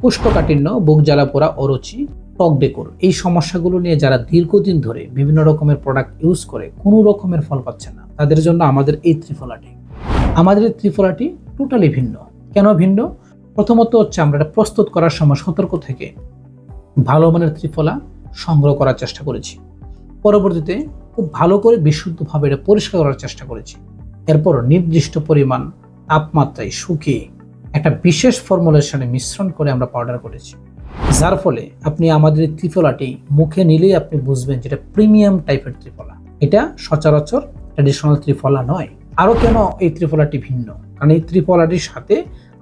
কোষ্ঠকাঠিন্য, বুক জ্বালা পোড়া, অরুচি, ত্বক ডেকুর এই সমস্যাগুলো নিয়ে যারা দীর্ঘদিন ধরে বিভিন্ন রকমের প্রোডাক্ট ইউজ করে কোনো রকমের ফল পাচ্ছে না, তাদের জন্য আমাদের এই ত্রিফলাটি। আমাদের এই ত্রিফলাটি টোটালি ভিন্ন। কেন ভিন্ন? প্রথমত হচ্ছে আমরা এটা প্রস্তুত করার সময় সতর্ক থেকে ভালো মানের ত্রিফলা সংগ্রহ করার চেষ্টা করেছি। পরবর্তীতে খুব ভালো করে বিশুদ্ধভাবে এটা পরিষ্কার করার চেষ্টা করেছি। এরপর নির্দিষ্ট পরিমাণ তাপমাত্রায় শুকিয়ে একটা বিশেষ ফর্মুলেশনে মিশ্রণ করে আমরা পাউডার করেছি, যার ফলে আপনি আমাদের এই ত্রিফলাটি মুখে নিলেই আপনি বুঝবেন যেটা প্রিমিয়াম টাইপের ত্রিফলা। এটা সচরাচর ট্র্যাডিশনাল ত্রিফলা নয়। আরও কেন এই ত্রিফলাটি ভিন্ন? কারণ এই ত্রিফলাটির সাথে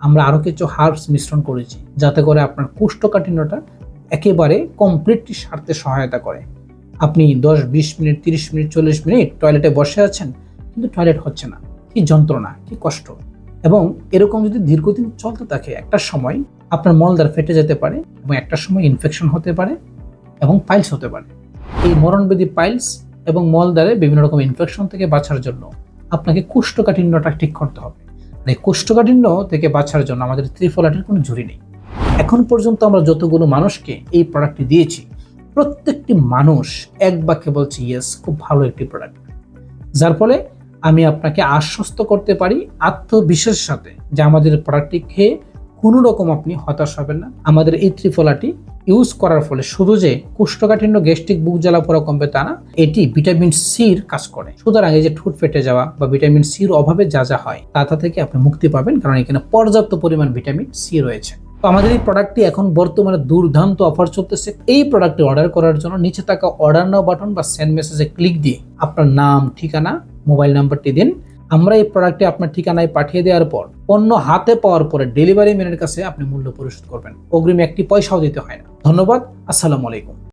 আমরা আরও কিছু হার্বস মিশ্রণ করেছি, যাতে করে আপনার কোষ্ঠকাঠিন্যটা একেবারে কমপ্লিটলি সারতে সহায়তা করে। আপনি 10-20 মিনিট, 30 মিনিট, 40 মিনিট টয়লেটে বসে আছেন, কিন্তু টয়লেট হচ্ছে না, কি যন্ত্রণা, কি কষ্ট। এবং এরকম যদি দীর্ঘদিন চলতে থাকে, একটা সময় আপনার মলদ্বার ফেটে যেতে পারে এবং একটা সময় ইনফেকশন হতে পারে এবং পাইলস হতে পারে। এই মরণবেদী পাইলস এবং মলদ্বারে বিভিন্ন রকম ইনফেকশন থেকে বাঁচার জন্য আপনাকে কোষ্ঠকাঠিন্যটা ঠিক করতে হবে। এই কোষ্ঠকাঠিন্য থেকে বাঁচার জন্য আমাদের ত্রিফলাটির কোনো ঝুড়ি নেই। এখন পর্যন্ত আমরা যতগুলো মানুষকে এই প্রোডাক্টটি দিয়েছি, প্রত্যেকটি মানুষ এক বাক্যে বলছে ইয়েস, খুব ভালো একটি প্রোডাক্ট। যার ফলে আমি আপনাকে আশ্বস্ত করতে পারি আত্মবিশ্বাসের সাথে যে আমাদের প্রোডাক্টটি খেয়ে কোনো রকম আপনি হতাশ হবেন না। আমাদের এই ত্রিফলাটি ইউজ করার ফলে শুধু যে কোষ্ঠকাঠিন্য, গ্যাস্ট্রিক, বুক জ্বালা পোড়া কমবে তা না, এটি ভিটামিন সির কাজ করে। সুতরাং এই যে ঠোঁট ফেটে যাওয়া বা ভিটামিন সির অভাবে যা যা হয় তা থেকে আপনি মুক্তি পাবেন, কারণ এখানে পর্যাপ্ত পরিমাণ ভিটামিন সি রয়েছে। তো আমাদের এই প্রোডাক্টটি এখন বর্তমানে দুর্দান্ত অফার চলতেছে। এই প্রোডাক্টটি অর্ডার করার জন্য নিচে থাকা অর্ডার নাও বাটন বা সেন্ড মেসেজে ক্লিক দিয়ে আপনার নাম, ঠিকানা, মোবাইল নাম্বারটি দিন। আমরা এই প্রোডাক্টটি আপনার ঠিকানায় পাঠিয়ে দেওয়ার পর পণ্য হাতে পাওয়ার পরে ডেলিভারি ম্যানের কাছে আপনি মূল্য পরিশোধ করবেন। অগ্রিম একটি পয়সাও দিতে হয় না। ধন্যবাদ। আসসালামু আলাইকুম।